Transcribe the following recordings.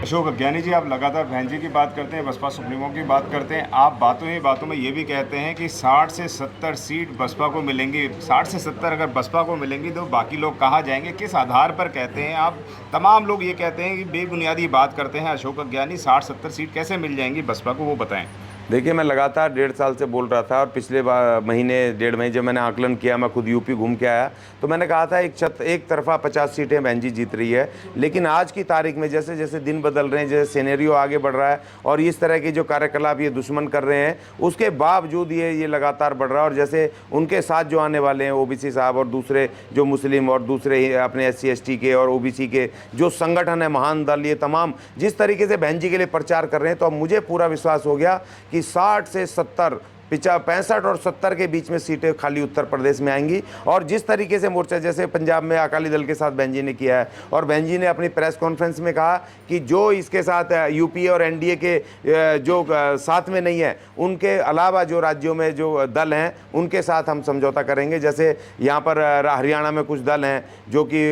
अशोक अज्ञानी जी, आप लगातार बहन जी की बात करते हैं, बसपा सुप्रीमो की बात करते हैं। आप बातों ही बातों में ये भी कहते हैं कि 60 से 70 सीट बसपा को मिलेंगी। 60 से 70 अगर बसपा को मिलेंगी तो बाकी लोग कहाँ जाएंगे? किस आधार पर कहते हैं आप? तमाम लोग ये कहते हैं कि बेबुनियादी बात करते हैं अशोक अज्ञानी। 60-70 सीट कैसे मिल जाएंगी बसपा को, वो बताएं। देखिए, मैं लगातार 1.5 साल से बोल रहा था और पिछले महीने 1.5 महीने जब मैंने आकलन किया, मैं खुद यूपी घूम के आया, तो मैंने कहा था एक तरफा 50 सीटें बहन जी जीत रही है। लेकिन आज की तारीख में जैसे जैसे दिन बदल रहे हैं, जैसे सिनेरियो आगे बढ़ रहा है और इस तरह की जो कार्यकलाप ये दुश्मन कर रहे हैं, उसके बावजूद ये लगातार बढ़ रहा है। और जैसे उनके साथ जो आने वाले हैं ओबीसी साहब और दूसरे जो मुस्लिम और दूसरे अपने SC ST के और ओबीसी के जो संगठन है, महान दल, ये तमाम जिस तरीके से बहन जी के लिए प्रचार कर रहे हैं, तो अब मुझे पूरा विश्वास हो गया कि 60 से 70, 65 और 70 के बीच में सीटें खाली उत्तर प्रदेश में आएंगी। और जिस तरीके से मोर्चा जैसे पंजाब में अकाली दल के साथ बहन जी ने किया है, और बहन जी ने अपनी प्रेस कॉन्फ्रेंस में कहा कि जो इसके साथ यूपीए और एनडीए के जो साथ में नहीं है, उनके अलावा जो राज्यों में जो दल हैं उनके साथ हम समझौता करेंगे। जैसे यहाँ पर हरियाणा में कुछ दल हैं जो कि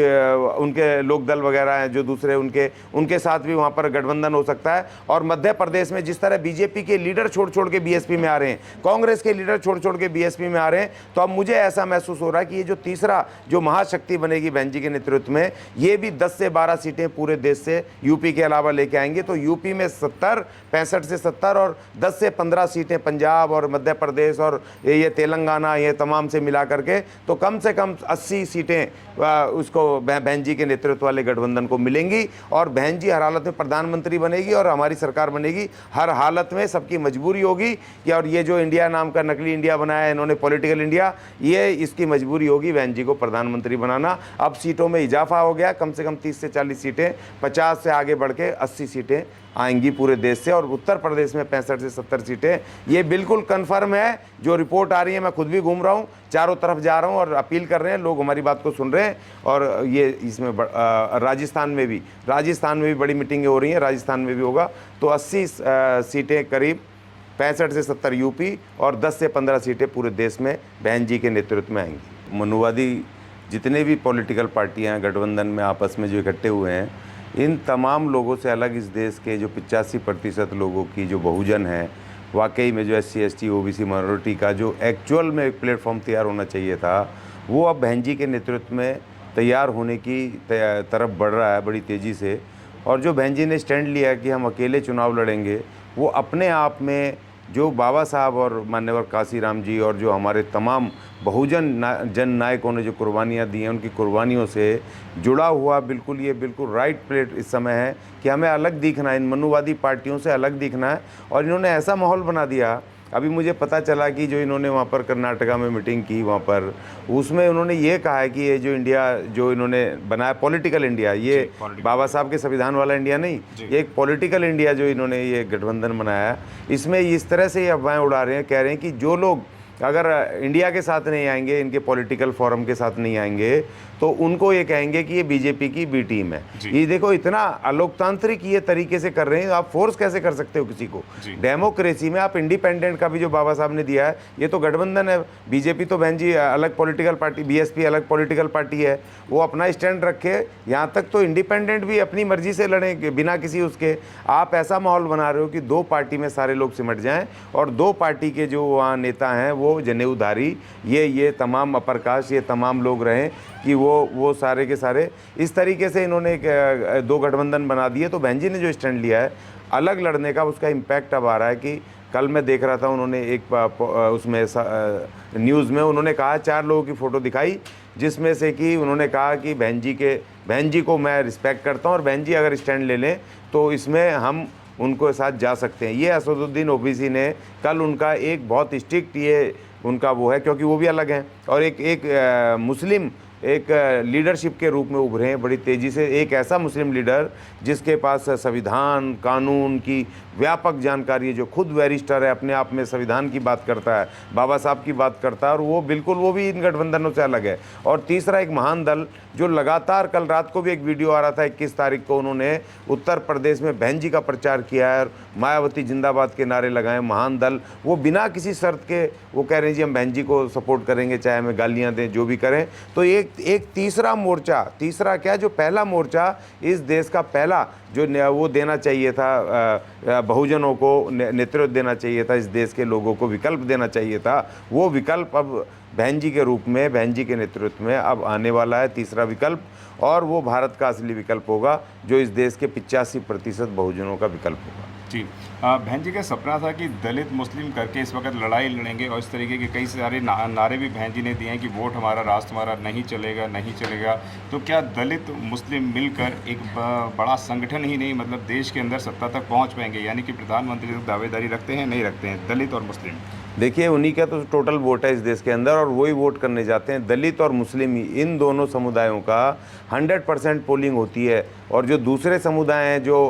उनके लोक दल वगैरह हैं, जो दूसरे उनके साथ भी वहाँ पर गठबंधन हो सकता है। और मध्य प्रदेश में जिस तरह बीजेपी के लीडर छोड़ छोड़ के बीएसपी में आ रहे हैं, कांग्रेस के लीडर छोड़ छोड़ के बीएसपी में आ रहे हैं, तो अब मुझे ऐसा महसूस हो रहा है कि ये जो तीसरा जो महाशक्ति बनेगी बहन जी के नेतृत्व में, ये भी 10 से 12 सीटें पूरे देश से यूपी के अलावा लेके आएंगे। तो यूपी में 70, 65 से 70 और 10 से 15 सीटें पंजाब और मध्य प्रदेश और ये तेलंगाना, ये तमाम से मिला करके तो कम से कम 80 सीटें उसको बहन जी के नेतृत्व वाले गठबंधन को मिलेंगी। और बहन जी हर हालत में प्रधानमंत्री बनेगी और हमारी सरकार बनेगी। हर हालत में सबकी मजबूरी होगी कि, और ये जो इंडिया नाम का नकली इंडिया बनाया है इन्होंने, पॉलिटिकल इंडिया, ये इसकी मजबूरी होगी बहन जी को प्रधानमंत्री बनाना। अब सीटों में इजाफा हो गया, कम से कम 30 से 40 सीटें, 50 से आगे बढ़ के 80 सीटें आएंगी पूरे देश से। और उत्तर प्रदेश में 65 से 70 सीटें, ये बिल्कुल कन्फर्म है। जो रिपोर्ट आ रही है, मैं खुद भी घूम रहा हूँ, चारों तरफ जा रहा हूँ और अपील कर रहे हैं, लोग हमारी बात को सुन रहे हैं। और ये इसमें राजस्थान में भी बड़ी मीटिंगें हो रही हैं, राजस्थान में भी होगा। तो 80 सीटें करीब, 65 से 70 यूपी और 10 से 15 सीटें पूरे देश में बहन जी के नेतृत्व में आएंगी। मनुवादी जितने भी पॉलिटिकल पार्टियां हैं गठबंधन में आपस में जो इकट्ठे हुए हैं, इन तमाम लोगों से अलग इस देश के जो 85% लोगों की जो बहुजन है, वाकई में जो SC ST OBC माइनॉरिटी का जो एक्चुअल में एक प्लेटफॉर्म तैयार होना चाहिए था, वो अब बहन जी के नेतृत्व में तैयार होने की तरफ बढ़ रहा है बड़ी तेज़ी से। और जो बहन जी ने स्टैंड लिया कि हम अकेले चुनाव लड़ेंगे, वो अपने आप में जो बाबा साहब और मान्यवर काशीराम जी और जो हमारे तमाम बहुजन जन नायकों ने जो कुर्बानियाँ दी हैं, उनकी कुर्बानियों से जुड़ा हुआ बिल्कुल राइट प्लेट इस समय है कि हमें अलग दिखना है, इन मनुवादी पार्टियों से अलग दिखना है। और इन्होंने ऐसा माहौल बना दिया, अभी मुझे पता चला कि जो इन्होंने वहाँ पर कर्नाटका में मीटिंग की, वहाँ पर उसमें उन्होंने ये कहा है कि ये जो इंडिया जो इन्होंने बनाया पॉलिटिकल इंडिया, ये बाबा साहब के संविधान वाला इंडिया नहीं, ये एक पॉलिटिकल इंडिया जो इन्होंने ये गठबंधन बनाया है, इसमें इस तरह से ये अफवाहें उड़ा रहे हैं, कह रहे हैं कि जो लोग अगर इंडिया के साथ नहीं आएंगे, इनके पॉलिटिकल फोरम के साथ नहीं आएंगे, तो उनको ये कहेंगे कि ये बीजेपी की बी टीम है। ये देखो, इतना अलोकतांत्रिक ये तरीके से कर रहे हैं, आप फोर्स कैसे कर सकते हो किसी को? डेमोक्रेसी में आप इंडिपेंडेंट का भी जो बाबा साहब ने दिया है, ये तो गठबंधन है। बीजेपी तो बहन जी अलग पॉलिटिकल पार्टी, BSP अलग पॉलिटिकल पार्टी है, वो अपना स्टैंड रखे। यहाँ तक तो इंडिपेंडेंट भी अपनी मर्जी से लड़ें बिना किसी उसके। आप ऐसा माहौल बना रहे हो कि 2 पार्टी में सारे लोग सिमट जाएं और 2 पार्टी के जो वहाँ नेता हैं वो जनेऊधारी, ये तमाम अप्रकाश, ये तमाम लोग रहें कि वो सारे के सारे इस तरीके से इन्होंने 2 गठबंधन बना दिए। तो बहन जी ने जो स्टैंड लिया है अलग लड़ने का, उसका इम्पैक्ट अब आ रहा है कि कल मैं देख रहा था, उन्होंने एक उसमें न्यूज़ में उन्होंने कहा, 4 लोगों की फ़ोटो दिखाई, जिसमें से कि उन्होंने कहा कि बहन जी को मैं रिस्पेक्ट करता हूँ और बहन जी अगर स्टैंड ले लें तो इसमें हम उनको साथ जा सकते हैं। ये असदुद्दीन ओवैसी ने कल उनका एक बहुत स्ट्रिक्ट ये उनका वो है, क्योंकि वो भी अलग हैं और एक मुस्लिम एक लीडरशिप के रूप में उभरे हैं बड़ी तेज़ी से। एक ऐसा मुस्लिम लीडर जिसके पास संविधान कानून की व्यापक जानकारी है, जो खुद बैरिस्टर है, अपने आप में संविधान की बात करता है, बाबा साहब की बात करता है, और वो भी इन गठबंधनों से अलग है। और तीसरा एक महान दल जो लगातार, कल रात को भी एक वीडियो आ रहा था, 21 तारीख को उन्होंने उत्तर प्रदेश में बहन जी का प्रचार किया है, मायावती जिंदाबाद के नारे लगाएं, महान दल, वो बिना किसी शर्त के वो कह रहे हैं जी हम बहन जी को सपोर्ट करेंगे, चाहे हमें गालियां दें, जो भी करें। तो एक तीसरा मोर्चा, तीसरा क्या, जो पहला मोर्चा इस देश का पहला जो वो देना चाहिए था, बहुजनों को नेतृत्व देना चाहिए था, इस देश के लोगों को विकल्प देना चाहिए था, वो विकल्प अब बहन जी के रूप में, बहन जी के नेतृत्व में अब आने वाला है, तीसरा विकल्प। और वो भारत का असली विकल्प होगा, जो इस देश के 85% बहुजनों का विकल्प होगा। जी, बहन जी का सपना था कि दलित मुस्लिम करके इस वक्त लड़ाई लड़ेंगे, और इस तरीके के कई सारे नारे भी बहन जी ने दिए हैं कि वोट हमारा राष्ट्र हमारा, नहीं चलेगा नहीं चलेगा। तो क्या दलित मुस्लिम मिलकर एक बड़ा संगठन ही नहीं, मतलब देश के अंदर सत्ता तक पहुंच पाएंगे? यानी कि प्रधानमंत्री तो दावेदारी रखते हैं, नहीं रखते हैं, दलित और मुस्लिम। देखिए, उन्हीं का तो टोटल वोट है इस देश के अंदर, और वही वोट करने जाते हैं। दलित और मुस्लिम ही, इन दोनों समुदायों का 100% पोलिंग होती है, और जो दूसरे समुदाय हैं जो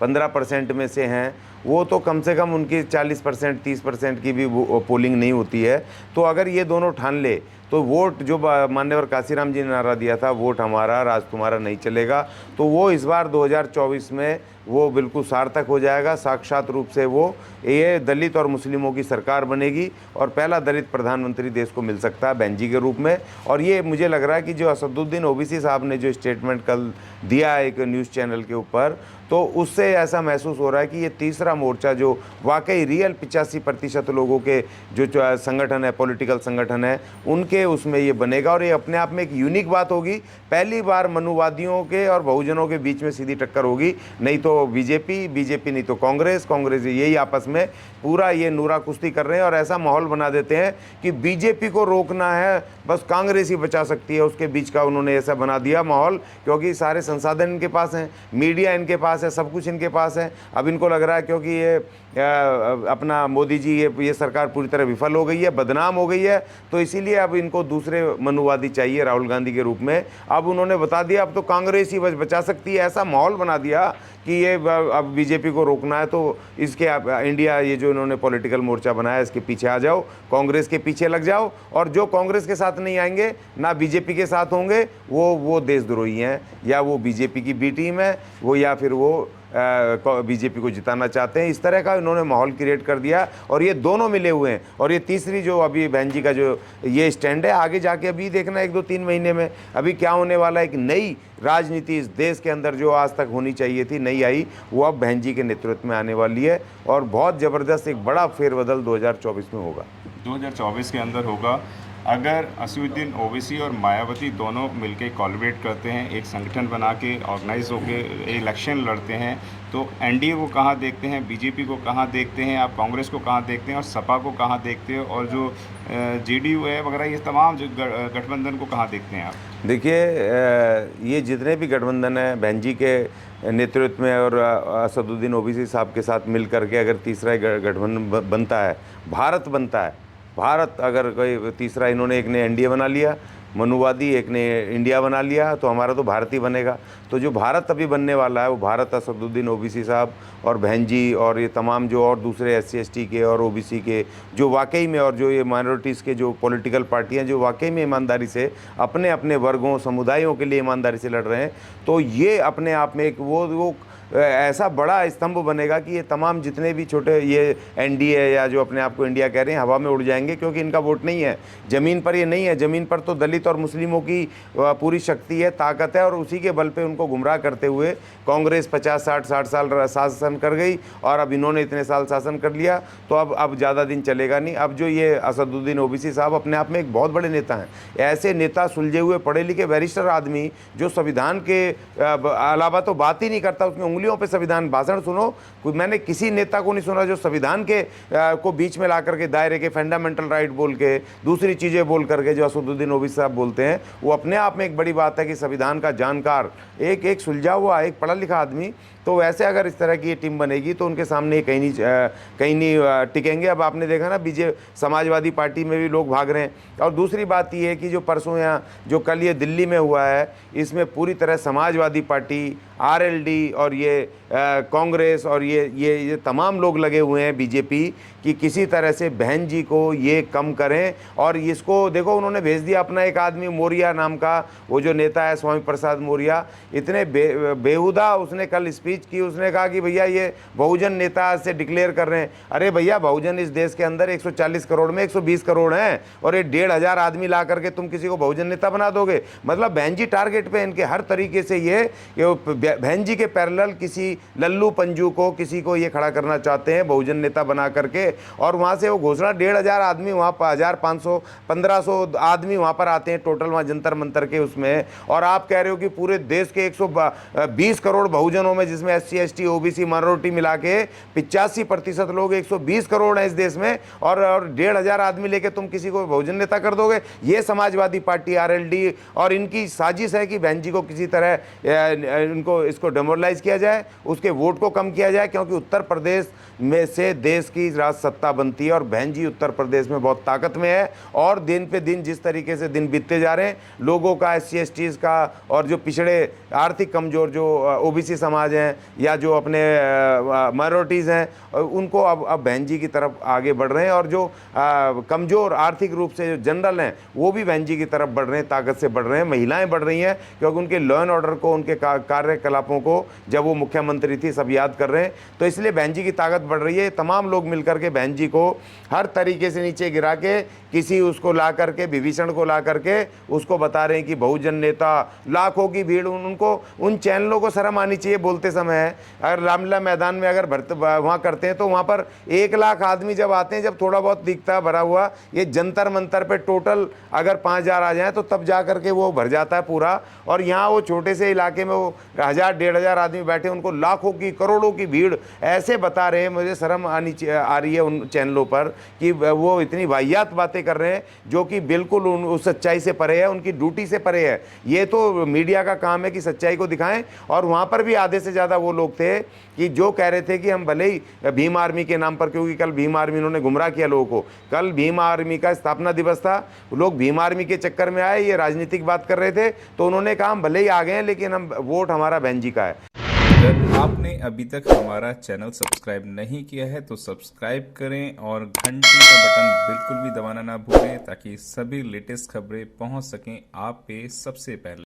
15% में से हैं, वो तो कम से कम उनकी 40% 30% की भी पोलिंग नहीं होती है। तो अगर ये दोनों ठान ले तो वोट, जो मान्यवर काशीराम जी ने नारा दिया था, वोट हमारा राज तुम्हारा नहीं चलेगा, तो वो इस बार 2024 में वो बिल्कुल सार्थक हो जाएगा। साक्षात रूप से वो ये दलित और मुस्लिमों की सरकार बनेगी, और पहला दलित प्रधानमंत्री देश को मिल सकता है बहन जी के रूप में। और ये मुझे लग रहा है कि जो असदुद्दीन ओवैसी साहब ने जो स्टेटमेंट कल दिया एक न्यूज़ चैनल के ऊपर, तो उससे ऐसा महसूस हो रहा है कि ये तीसरा मोर्चा जो वाकई रियल 85% लोगों के जो संगठन है, पॉलिटिकल संगठन है, उनके उसमें ये बनेगा। और ये अपने आप में एक यूनिक बात होगी, पहली बार मनुवादियों के और बहुजनों के बीच में सीधी टक्कर होगी। नहीं तो बीजेपी नहीं तो कांग्रेस यही आपस में पूरा ये नूरा कुश्ती कर रहे हैं, और ऐसा माहौल बना देते हैं कि बीजेपी को रोकना है, बस कांग्रेस ही बचा सकती है, उसके बीच का उन्होंने ऐसा बना दिया माहौल। क्योंकि सारे संसाधन इनके पास हैं, मीडिया इनके पास है, सब कुछ इनके पास है। अब इनको लग रहा है क्योंकि ये अपना मोदी जी, ये सरकार पूरी तरह विफल हो गई है, बदनाम हो गई है, तो इसीलिए अब इनको दूसरे मनुवादी चाहिए राहुल गांधी के रूप में। अब उन्होंने बता दिया अब तो कांग्रेस ही बस बचा सकती है, ऐसा माहौल बना दिया कि ये अब बीजेपी को रोकना है तो इसके इंडिया, ये जो इन्होंने पॉलिटिकल मोर्चा बनाया, इसके पीछे आ जाओ, कांग्रेस के पीछे लग जाओ, और जो कांग्रेस के साथ नहीं आएंगे, ना बीजेपी के साथ होंगे, वो देशद्रोही हैं, या वो बीजेपी की बी टीम है वो, या फिर वो बीजेपी को जिताना चाहते हैं। इस तरह का इन्होंने माहौल क्रिएट कर दिया, और ये दोनों मिले हुए हैं। और ये तीसरी जो अभी बहन जी का जो ये स्टैंड है, आगे जाके अभी देखना 1-2-3 महीने में अभी क्या होने वाला है। एक नई राजनीति इस देश के अंदर जो आज तक होनी चाहिए थी, नहीं आई, वो अब बहन जी के नेतृत्व में आने वाली है, और बहुत ज़बरदस्त एक बड़ा फेरबदल 2024 में होगा। 2024 के अंदर होगा। अगर असदुद्दीन ओवैसी और मायावती दोनों मिलकर कोलैबोरेट करते हैं, एक संगठन बना के ऑर्गेनाइज होकर इलेक्शन लड़ते हैं, तो एनडीए को कहाँ देखते हैं, बीजेपी को कहाँ देखते हैं, आप कांग्रेस को कहाँ देखते हैं, और सपा को कहाँ देखते हैं, और जो जेडीयू है वगैरह, ये तमाम जो गठबंधन को कहाँ देखते हैं आप? देखिए, ये जितने भी गठबंधन हैं बहन जी के नेतृत्व में और असदुद्दीन ओवैसी साहब के साथ मिल करके अगर तीसरा गठबंधन बनता है, भारत बनता है, भारत अगर कोई तीसरा, इन्होंने एक ने एनडीए बना लिया मनुवादी, एक ने इंडिया बना लिया, तो हमारा तो भारत ही बनेगा। तो जो भारत अभी बनने वाला है वो भारत असदुद्दीन ओवैसी साहब और बहन जी और ये तमाम जो और दूसरे SC/ST के और OBC के जो वाकई में, और जो ये माइनॉरिटीज़ के जो पॉलिटिकल पार्टियां जो वाकई में ईमानदारी से अपने अपने वर्गों समुदायों के लिए ईमानदारी से लड़ रहे हैं, तो ये अपने आप में एक वो ऐसा बड़ा स्तंभ बनेगा कि ये तमाम जितने भी छोटे ये एनडीए या जो अपने आप को इंडिया कह रहे हैं, हवा में उड़ जाएंगे, क्योंकि इनका वोट नहीं है ज़मीन पर। ये नहीं है ज़मीन पर, तो दलित और मुस्लिमों की पूरी शक्ति है, ताकत है, और उसी के बल पे उनको गुमराह करते हुए कांग्रेस 50-60 साल शासन कर गई, और अब इन्होंने इतने साल शासन कर लिया, तो अब ज़्यादा दिन चलेगा नहीं। अब जो ये असदुद्दीन ओवैसी साहब अपने आप में एक बहुत बड़े नेता हैं, ऐसे नेता, सुलझे हुए पढ़े लिखे बैरिस्टर आदमी जो संविधान के अलावा तो बात ही नहीं करता, उसमें उंगलियों पे संविधान, भाषण सुनो, मैंने किसी नेता को नहीं सुना जो संविधान के को बीच में ला करके, दायरे के फंडामेंटल राइट बोल के, दूसरी चीज़ें बोल करके जो असदुद्दीन ओवैसी साहब बोलते हैं, वो अपने आप में एक बड़ी बात है कि संविधान का जानकार, एक सुलझा हुआ, एक पढ़ा लिखा आदमी। तो वैसे अगर इस तरह की ये टीम बनेगी तो उनके सामने कहीं नहीं टिकेंगे। अब आपने देखा ना, समाजवादी पार्टी में भी लोग भाग रहे हैं। और दूसरी बात ये है कि जो परसों यहाँ जो कल ये दिल्ली में हुआ है, इसमें पूरी तरह समाजवादी पार्टी, आरएलडी और ये कांग्रेस और ये तमाम लोग लगे हुए हैं बीजेपी कि किसी तरह से बहन जी को ये कम करें। और इसको देखो, उन्होंने भेज दिया अपना एक आदमी मौर्य नाम का, वो जो नेता है स्वामी प्रसाद मौर्य, इतने बेहुदा उसने कल स्पीच की। उसने कहा कि भैया ये बहुजन नेता से डिक्लेयर कर रहे हैं। अरे भैया, बहुजन इस देश के अंदर 140 करोड़ में 120 करोड़ हैं और ये 1,500 आदमी ला करके तुम किसी को बहुजन नेता बना दोगे? मतलब बहन जी टारगेट पे इनके हर तरीके से ये बहन जी के पैरेलल किसी लल्लू पंजू को, किसी को ये खड़ा करना चाहते हैं बहुजन नेता बना करके। और वहाँ से वो घोषणा 1,500 आदमी, वहाँ पर 1,500 1,500 आदमी वहाँ पर आते हैं टोटल, वहाँ जंतर मंतर के उसमें। और आप कह रहे हो कि पूरे देश के 120 करोड़ बहुजनों में, जिसमें SC ST OBC माइनॉरिटी मिला के 85% लोग, 120 करोड़ हैं इस देश में, और 1,500 आदमी लेके तुम किसी को बहुजन नेता कर दोगे? ये समाजवादी पार्टी RLD और इनकी साजिश है कि बहन जी को किसी तरह इसको डेमोरलाइज किया जाए, उसके वोट को कम किया जाए, क्योंकि उत्तर प्रदेश में से देश की राज सत्ता बनती है और बहन जी उत्तर प्रदेश में बहुत ताकत में है। और दिन पे दिन जिस तरीके से दिन बीतते जा रहे हैं, लोगों का, SC STs का और जो पिछड़े आर्थिक कमज़ोर जो OBC समाज हैं या जो अपने माइनॉरिटीज़ हैं, उनको अब बहन जी की तरफ आगे बढ़ रहे हैं। और जो कमज़ोर आर्थिक रूप से जो जनरल हैं, वो भी बहन जी की तरफ बढ़ रहे हैं, ताकत से बढ़ रहे हैं। महिलाएं बढ़ रही हैं, क्योंकि उनके लॉ एंड ऑर्डर को, उनके कार्यकलापों को जब वो मुख्यमंत्री थी सब याद कर रहे हैं। तो इसलिए बहन जी की ताकत बढ़ रही है। तमाम लोग मिलकर के बहन जी को हर तरीके से नीचे गिरा के, किसी उसको ला करके, विभीषण को ला करके उसको बता रहे हैं कि बहुजन नेता, लाखों की भीड़। उनको, उन चैनलों को शर्म आनी चाहिए बोलते समय। अगर रामलीला मैदान में अगर वहाँ करते हैं तो वहाँ पर 1 लाख आदमी जब आते हैं, जब थोड़ा बहुत दिखता है भरा हुआ, ये जंतर मंतर पे टोटल अगर 5,000 आ जाए तो तब जा करके वो भर जाता है पूरा। और यहाँ वो छोटे से इलाके में वो 1,000 1,500 आदमी बैठे, उनको लाखों की, करोड़ों की भीड़ ऐसे बता रहे हैं। मुझे शर्म आ रही है उन चैनलों पर कि वो इतनी वाहियात बातें कर रहे हैं जो कि बिल्कुल उस सच्चाई से परे है, उनकी ड्यूटी से परे है। ये तो मीडिया का काम है कि सच्चाई को दिखाएं। और वहाँ पर भी आधे से ज़्यादा वो लोग थे कि जो कह रहे थे कि हम भले ही भीम आर्मी के नाम पर, क्योंकि कल भीम आर्मी उन्होंने गुमराह किया लोगों को। कल भीम आर्मी का स्थापना दिवस था, लोग भीम आर्मी के चक्कर में आए, ये राजनीतिक बात कर रहे थे। तो उन्होंने कहा हम भले ही आ गए हैं, लेकिन हम वोट हमारा बहन जी का है। अगर आपने अभी तक हमारा चैनल सब्सक्राइब नहीं किया है तो सब्सक्राइब करें और घंटी का बटन बिल्कुल भी दबाना ना भूलें, ताकि सभी लेटेस्ट खबरें पहुंच सकें आप पे सबसे पहले।